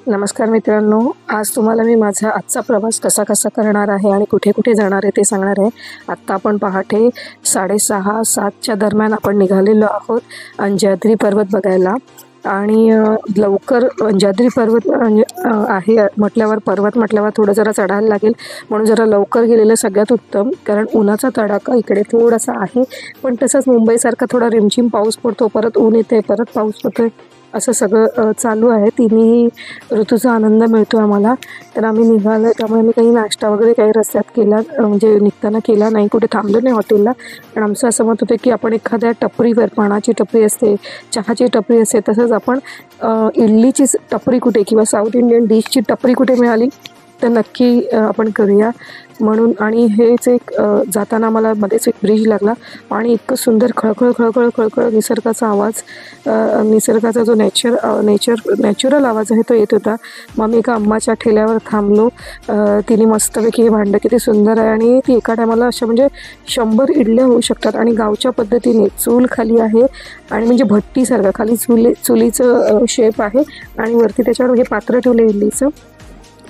नमस्कार मित्रांनो, आज तुम्हाला मी माझा आजचा प्रवास कसा कसा करणार आहे आणि कुठे कुठे जाणार आहे ते सांगणार आहे। आत्ता आपण पहाटे 6:30-7च्या दरम्यान आपण निघालेलो आहोत अंजयाद्री पर्वत बघायला। आणि लवकर अंजयाद्री पर्वत आहे म्हटल्यावर पर्वत म्हटल्यावर थोडं जरा चढायला लागेल, म्हणून जरा लवकर गेलेलं सगळ्यात उत्तम। कारण उन्हाचा तडाखा इकडे थोडासा आहे, पण तसंच मुंबईसारखा थोडा रिमझिम पाऊस पडतो, परत ऊन येते, परत पाऊस पडतोय, असं सगळं चालू आहे। तिन्ही ऋतूचा आनंद मिळतो आम्हाला। तर आम्ही निघालो, त्यामुळे आम्ही काही नाश्ता वगैरे काही रस्त्यात केला, म्हणजे निघताना केला नाही, कुठे थांबलो नाही हॉटेलला। पण आमचं असं मत होतं की आपण एखाद्या टपरीवर, पानाची टपरी असते, चहाची टपरी असते, तसंच आपण इडलीची टपरी कुठे किंवा साऊथ इंडियन डिशची टपरी कुठे मिळाली तर नक्की आपण करूया म्हणून। आणि हेच एक जाताना मला मध्येच एक ब्रिज लागला आणि इतकं सुंदर खळखळ खळखळ खळखळ निसर्गाचा आवाज, निसर्गाचा जो नॅचरल आवाज आहे तो येत होता। मग मी एका अम्माच्या ठेल्यावर थांबलो, तिने मस्तपैकी हे भांडं किती सुंदर आहे, आणि ती एका टायमाला अशा म्हणजे 100 इडल्या होऊ शकतात, आणि गावच्या पद्धतीने चूल खाली आहे, आणि म्हणजे भट्टीसारखं खाली चुलीचं शेप आहे, आणि वरती त्याच्यावर हे पात्र ठेवलं इडलीचं।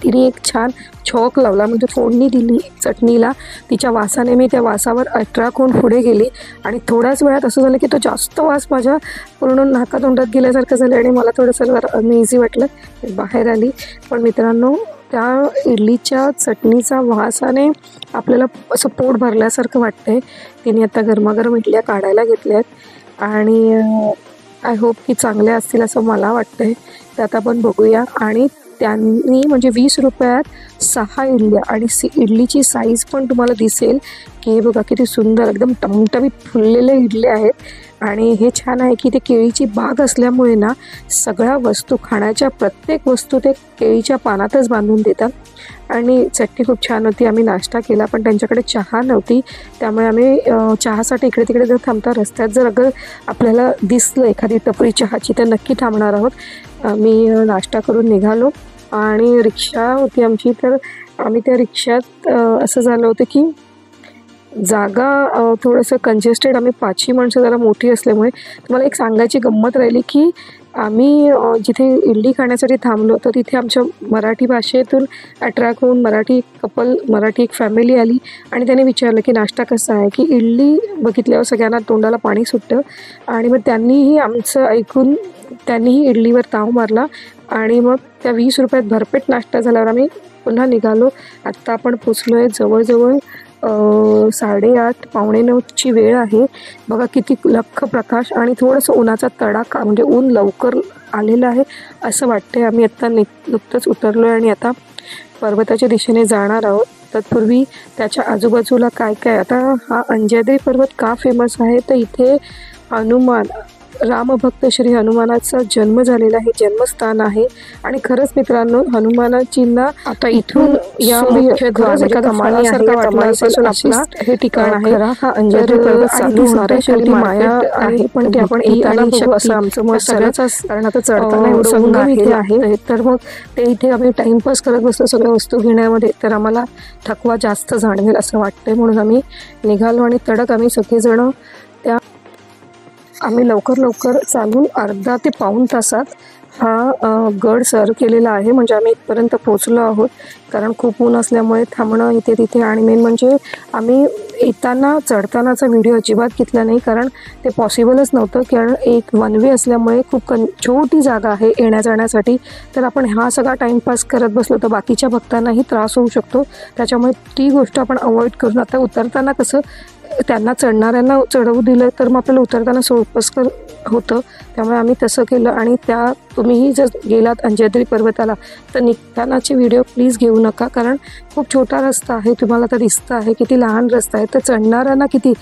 तिने एक छान छॉक लावला, म्हणजे फोडणी दिली चटणीला, तिच्या वासाने मी त्या वासावर अट्रॅक्ट होऊन पुढे गेली, आणि थोड्याच वेळात असं झालं की तो जास्त वास माझ्या पूर्ण नाकातोंडात गेल्यासारखं झालं, आणि मला थोडंसं अनइझी वाटलं, बाहेर आली। पण मित्रांनो, त्या इडलीच्या चटणीचा वासाने आपल्याला असं पोट भरल्यासारखं वाटतंय। तिने आता गरमागरम इडल्या काढायला घेतल्यात, आणि आय होप की चांगल्या असतील असं मला वाटतंय, तर आता आपण बघूया। आणि त्यांनी म्हणजे 20 रुपयात 6 इडल्या, आणि इडलीची साईज पण तुम्हाला दिसेल की हे बघा किती सुंदर एकदम टमटमीत फुललेले इडले आहेत। आणि हे छान आहे की ते केळीची बाग असल्यामुळे ना, सगळ्या वस्तू, खाण्याच्या प्रत्येक वस्तू ते केळीच्या पानातच बांधून देतात। आणि चटणी खूप छान होती। आम्ही नाश्ता केला, पण त्यांच्याकडे चहा नव्हती, त्यामुळे आम्ही चहासाठी इकडे तिकडे जर थांबता, रस्त्यात जर अगर आपल्याला दिसलं एखादी टपरी चहाची तर नक्की थांबणार आहोत। मी नाश्ता करून निघालो, आणि रिक्षा होती आमची, तर आम्ही त्या रिक्षात असं झालं होतं की जागा थोडंसं कंजेस्टेड, आम्ही 5ही माणसं जरा मोठी असल्यामुळे। तुम्हाला एक सांगायची गंमत राहिली की आम्ही जिथे इडली खाण्यासाठी थांबलो, तर तिथे आमच्या मराठी भाषेतून अट्रॅक्ट होऊन मराठी एक फॅमिली आली, आणि त्याने विचारलं की नाश्ता कसा आहे, की इडली बघितल्यावर सगळ्यांना तोंडाला पाणी सुटतं, आणि मग त्यांनीही आमचं ऐकून त्यांनीही इडलीवर ताव मारला, आणि मग त्या 20 रुपयात भरपेट नाश्ता झाल्यावर आम्ही पुन्हा निघालो। आत्ता आपण पोचलो आहे जवळजवळ 8:30 पावणे 9ची वेळ आहे। बघा किती लख्ख प्रकाश, आणि थोडंसं उन्हाचा तडाखा, म्हणजे ऊन लवकर आलेलं आहे असं वाटतंय। आम्ही आत्ता नुकतंच उतरलो आहे, आणि आता पर्वताच्या दिशेने जाणार आहोत। तत्पूर्वी त्याच्या आजूबाजूला काय काय, आता हा अंजयाद्री पर्वत का फेमस आहे, तर इथे रामभक्त श्री हनुमानाचा जन्म झालेला आहे, जन्मस्थान आहे। आणि खरंच मित्रांनो, हनुमानाची ना आता इथून या मुख्य द्वार एखादा फळासारखा वाटल्यापासून आपला हे ठिकाण आहे। हा अंजयाद्री पर्वत चालू होणार आहे, शेवटी माया आहे, पण ते आपण येताना बघू असं आमचं मत सगळ्याच, कारण आता चढताना एवढं संगम इथे आहे, तर मग ते इथे आम्ही टाइमपास करत बसतो सगळ्या वस्तू घेण्यामध्ये, तर आम्हाला थकवा जास्त जाणवेल असं वाटतंय, म्हणून आम्ही निघालो, आणि तडक आम्ही सगळेजण आम्ही लवकर चालून अर्धा ते पाऊण तासात हा गड सर केलेला आहे। म्हणजे आम्ही इथपर्यंत पोचलो आहोत, कारण खूप ऊन असल्यामुळे थांबणं इथे तिथे, आणि मेन म्हणजे आम्ही येताना चढतानाचा व्हिडिओ अजिबात घेतला नाही, कारण ते पॉसिबलच नव्हतं, कारण एक वन वे असल्यामुळे खूप छोटी जागा आहे येण्या जाण्यासाठी, तर आपण हा सगळा टाईमपास करत बसलो तर बाकीच्या भक्तांनाही त्रास होऊ शकतो, त्याच्यामुळे ती गोष्ट आपण अवॉइड करून आता उतरताना कसं त्यांना चढणाऱ्यांना चढवू दिलं तर मग आपल्याला उतरताना सोपस्कर होतं, त्यामुळे आम्ही तसं केलं। आणि तुम्हीही जर गेलात अंजयाद्री पर्वताला तर निघतानाचे व्हिडिओ प्लीज घेऊ नका, कारण खूप छोटा रस्ता आहे, तुम्हाला तर दिसतं आहे किती लहान रस्ता आहे, तर चढणाऱ्यांना किती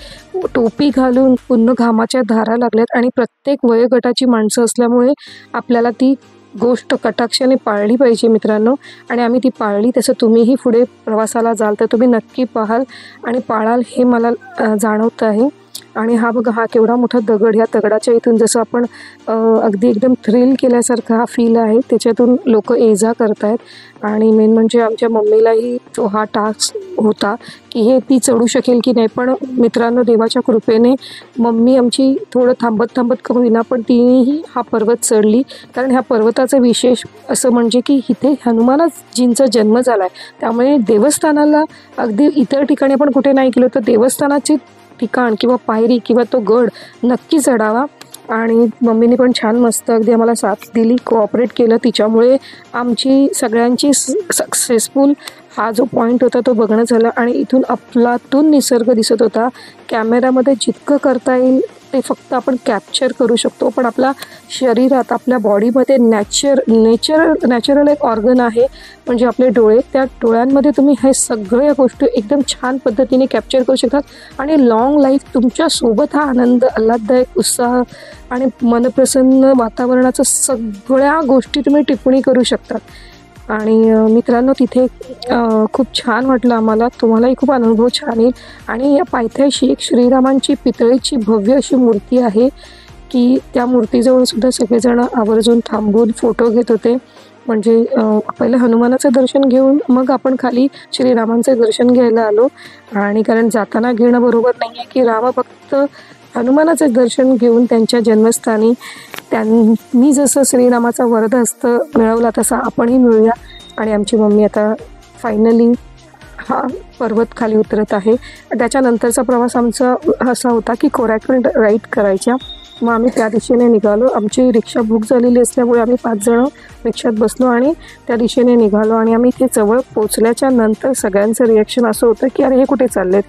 टोपी घालून पूर्ण घामाच्या धारा लागल्यात, आणि प्रत्येक वयोगटाची माणसं असल्यामुळे आपल्याला ती गोष्ट कटाक्षाने पाळली पाहिजे मित्रांनो, आणि आम्ही ती पाळली। तसं तुम्हीही पुढे प्रवासाला जाल तर तुम्ही नक्की पाहाल आणि पाळाल हे मला जाणवतं आहे। आणि हा बघा, हा केवढा मोठा दगड, ह्या दगडाच्या इथून जसं आपण अगदी एकदम थ्रिल केल्यासारखा हा फील आहे, त्याच्यातून लोक ये-जा करतायत. आणि मेन म्हणजे आमच्या मम्मीलाही तो हा टास्क होता की हे ती चढू शकेल की नाही. पण मित्रांनो, देवाच्या कृपेने मम्मी आमची थोडं थांबत थांबत का होईना पण तिनेही हा पर्वत चढली. कारण ह्या पर्वताचं विशेष असं म्हणजे की इथे हनुमानजींचा जन्म झाला आहे, त्यामुळे देवस्थानाला अगदी इतर ठिकाणी आपण कुठे नाही गेलो तर देवस्थानाचे ठिकाण किंवा पायरी किंवा तो गड नक्की चढावा. आणि मम्मीने पण छान मस्त अगदी आम्हाला साथ दिली, कोऑपरेट केलं. तिच्यामुळे आमची सगळ्यांची सक्सेसफुल हा जो पॉईंट होता तो बघणं झालं. आणि इथून अफलातून निसर्ग दिसत होता. कॅमेऱ्यामध्ये जितकं करता येईल ते फक्त आपण कॅप्चर करू शकतो, पण आपल्या शरीरात, आपल्या बॉडीमध्ये नॅचरल एक ऑर्गन आहे म्हणजे आपले डोळे. त्या डोळ्यांमध्ये तुम्ही हे सगळ्या गोष्टी एकदम छान पद्धतीने कॅप्चर करू शकतात आणि लाँग लाईफ तुमच्यासोबत हा आनंद, आल्हाददायक, उत्साह आणि मनप्रसन्न वातावरणाचं सगळ्या गोष्टी तुम्ही टिप्पणी करू शकतात. आणि मित्रांनो, तिथे खूप छान वाटलं आम्हाला. तुम्हालाही खूप अनुभव छान येईल. आणि या पायथ्याशी एक श्रीरामांची पितळेची भव्य अशी मूर्ती आहे की त्या मूर्तीजवळ सुद्धा सगळेजण आवर्जून थांबून फोटो घेत होते. म्हणजे पहिलं हनुमानाचं दर्शन घेऊन मग आपण खाली श्रीरामांचं दर्शन घ्यायला आलो. आणि कारण जाताना घेणं बरोबर नाही आहे की रामभक्त हनुमानाचं दर्शन घेऊन त्यांच्या जन्मस्थानी त्यांनी जसं श्रीरामाचा वरदहस्त मिळवला तसा आपणही मिळूया. आणि आमची मम्मी आता फायनली हा पर्वत खाली उतरत आहे. त्याच्यानंतरचा प्रवास आमचा असा होता की कोरायकल राईड करायच्या. मग आम्ही त्या दिशेने निघालो. आमची रिक्षा बुक झालेली असल्यामुळे आम्ही 5 जण रिक्षात बसलो आणि त्या दिशेने निघालो. आणि आम्ही इथे जवळ पोचल्याच्या नंतर सगळ्यांचं रिॲक्शन असं होतं की अरे हे कुठे चाललेत.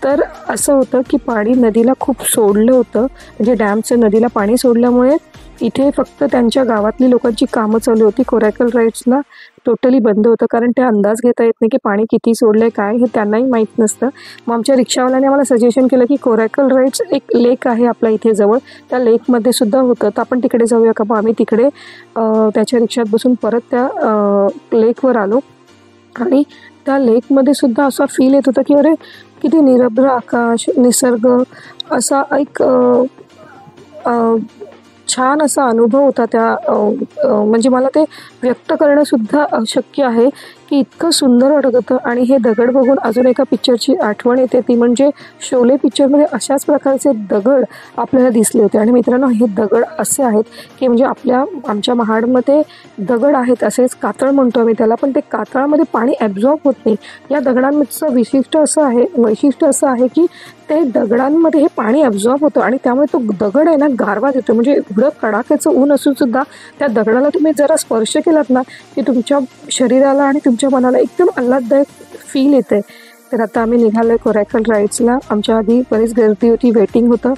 तर असं होतं की पाणी नदीला खूप सोडलं होतं, म्हणजे डॅमचं नदीला पाणी सोडल्यामुळे इथे फक्त त्यांच्या गावातली लोकांची कामं चालू होती. कोरायकल राईड्सला टोटली बंद होतं, कारण ते अंदाज घेता येत नाही की पाणी किती सोडलं आहे काय, हे त्यांनाही माहीत नसतं. मग आमच्या रिक्षावाल्याने आम्हाला सजेशन केलं की कोरायकल राईड्स एक लेक आहे आपल्या इथे जवळ, त्या लेकमध्ये सुद्धा होतं, तर आपण तिकडे जाऊया का. मग आम्ही तिकडे त्याच्या रिक्षात बसून परत त्या लेकवर आलो. आणि त्या लेकमध्ये सुद्धा असा फील येत होता की अरे किती निरभ्र आकाश, निसर्ग, असा एक छान असा अनुभव होता त्या म्हणजे मला ते व्यक्त करणंसुद्धा अशक्य आहे की इतकं सुंदर वाटत होतं. आणि हे दगड बघून अजून एका पिक्चरची आठवण येते, ती म्हणजे शोले पिक्चरमध्ये अशाच प्रकारचे दगड आपल्याला दिसले होते. आणि मित्रांनो, हे दगड असे आहेत की म्हणजे आमच्या महाडमध्ये दगड आहेत, असेच कातळ म्हणतो आम्ही त्याला, पण ते कातळामध्ये पाणी ॲब्झॉर्ब होत नाही. या दगडांचं वैशिष्ट्य असं आहे की ते दगडांमध्ये हे पाणी ॲब्झॉर्ब होतं आणि त्यामुळे तो दगड आहे ना गारवा देतो. म्हणजे एवढं कडाक्याचं ऊन असून सुद्धा त्या दगडाला तुम्ही जरा स्पर्श केलात ना की तुमच्या शरीराला आणि तुमच्या मनाला एकदम आल्हाददायक फील येते. तर आता आम्ही निघालो आहे कोरायकल राईड्सला. आमच्या आधी बरीच गर्दी होती, वेटिंग होतं,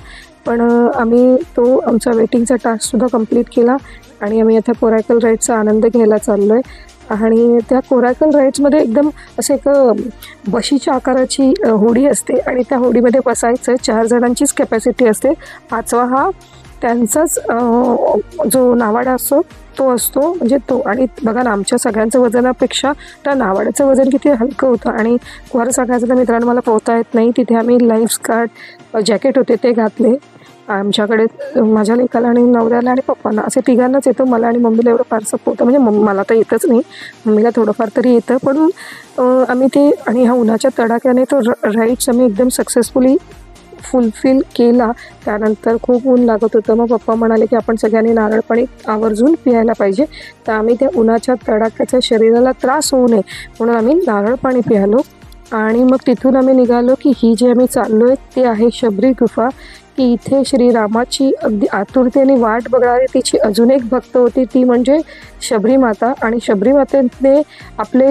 पण आम्ही तो आमचा वेटिंगचा टास्कसुद्धा कंप्लीट केला आणि आम्ही आता कोरायकल राईड्सचा आनंद घ्यायला चाललो आहे. आणि त्या कोरायकल राईड्समध्ये एकदम असं एक बशीच्या आकाराची होडी असते आणि त्या होडीमध्ये बसायचं. 4 जणांचीच कॅपॅसिटी असते. 5वा हा त्यांचाच जो नावाडा असतो तो असतो, म्हणजे तो. आणि बघा ना, आमच्या सगळ्यांचं वजनापेक्षा त्या नावाड्याचं वजन किती हलकं होतं. आणि वर सांगायचं तर मित्रांनो, मला पोहता येत नाही. तिथे आम्ही लाईफ गार्ड जॅकेट होते ते घातले. आमच्याकडे माझ्या लेकाला आणि नवऱ्याला आणि पप्पांना असे तिघांनाच येतं. मला आणि मम्मीला एवढं फारसं पोहतं, म्हणजे मला तर येतच नाही, मम्मीला थोडंफार तरी येतं. पण आम्ही ते, आणि ह्या उन्हाच्या तडाख्याने तो राईड्स आम्ही एकदम सक्सेसफुली फुलफिल केला. त्यानंतर खूप ऊन लागत होतं. मग पप्पा म्हणाले की आपण सगळ्यांनी नारळ पाणी आवर्जून प्यायला पाहिजे. तर आम्ही त्या उन्हाच्या तडाख्याच्या शरीराला त्रास होऊ नये म्हणून आम्ही नारळ पाणी प्यायलो. आणि मग तिथून आम्ही निघालो की ही जी आम्ही चाललो आहे ते आहे शबरी गुफा, की इथे श्रीरामाची अगदी आतुरतेने वाट बघणारी तिची अजून एक भक्त होती, ती म्हणजे शबरी माता. आणि शबरी मातेने आपले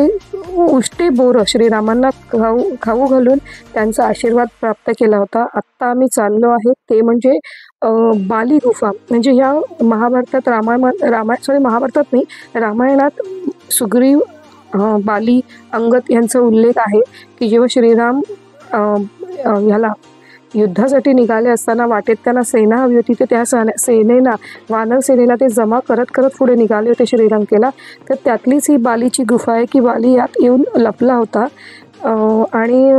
उष्टे बोरं श्रीरामांना खाऊ घालून त्यांचा आशीर्वाद प्राप्त केला होता. आत्ता आम्ही चाललो आहे ते म्हणजे बाली गुफा. म्हणजे ह्या महाभारतात महाभारतात नाही, रामायणात सुग्रीव, बाली, अंगद यांचा उल्लेख आहे की जेव्हा श्रीराम ह्याला युद्धासाठी निघाले असताना वाटेत त्यांना सेना हवी होती, तर त्या सेनेला, वानर सेनेला ते जमा करत करत पुढे निघाले होते श्रीलंकेला. तर त्यातलीच ही बालीची गुफा आहे की बाली यात येऊन लपला होता. आणि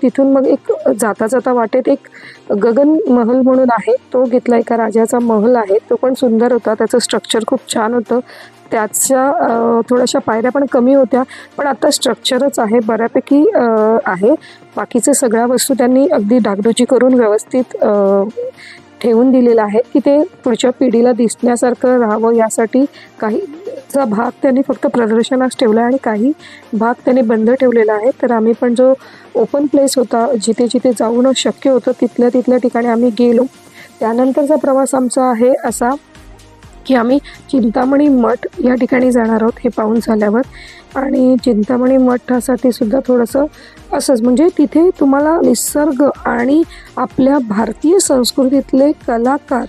तिथून मग एक जाता जाता वाटेत एक गगन महल म्हणून आहे, तो घेतला. एका राजाचा महल आहे, तो पण सुंदर होता. त्याचं स्ट्रक्चर खूप छान होतं. त्याच्या थोड्याशा पायऱ्या पण कमी होत्या, पण आता स्ट्रक्चरच आहे बऱ्यापैकी आहे. बाकीचे सगळ्या वस्तू त्यांनी अगदी डागडुजी करून व्यवस्थित ठेवून दिलेलं आहे की ते पुढच्या पिढीला दिसण्यासारखं राहावं. यासाठी काहीचा भाग त्यांनी फक्त प्रदर्शनास ठेवला आणि काही भाग त्यांनी बंद ठेवलेला आहे. तर आम्ही पण जो ओपन प्लेस होता, जिथे जिथे जाऊन शक्य होतं तिथल्या ठिकाणी आम्ही गेलो. त्यानंतरचा प्रवास आमचा आहे असा की आम्ही चिंतामणी मठ या ठिकाणी जाणार आहोत हे पाहून झाल्यावर. आणि चिंतामणी मठासाठी सुद्धा थोडंसं असंच, म्हणजे तिथे तुम्हाला निसर्ग आणि आपल्या भारतीय संस्कृतीतले कलाकार,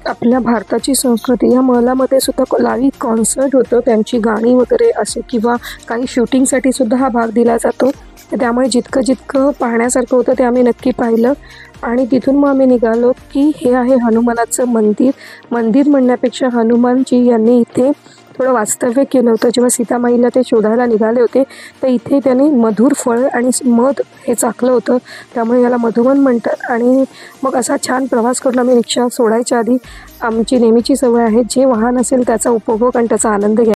आपल्या भारताची संस्कृती या महलामध्ये सुद्धा लाईव्ह कॉन्सर्ट होतं, त्यांची गाणी वगैरे असे, किंवा काही शूटिंगसाठी सुद्धा हा भाग दिला जातो. त्यामुळे जितकं पाहण्यासारखं होतं ते आम्ही नक्की पाहिलं. आणि तिथून मग आम्ही निघालो की हे आहे हनुमानाचं मंदिर म्हणण्यापेक्षा हनुमानजी यांनी इथे थोडं वास्तव्य केलं होतं. जेव्हा सीतामाईला ते शोधायला निघाले होते तर इथे त्यांनी मधुर फळ आणि मध हे चाखलं होतं, त्यामुळे याला मधुवन म्हणतात. आणि मग असा छान प्रवास करून आम्ही रिक्षा सोडायच्या आधी आमची नेहमीची सवय आहे, जे वाहन असेल त्याचा उपभोग आणि त्याचा आनंद घ्या.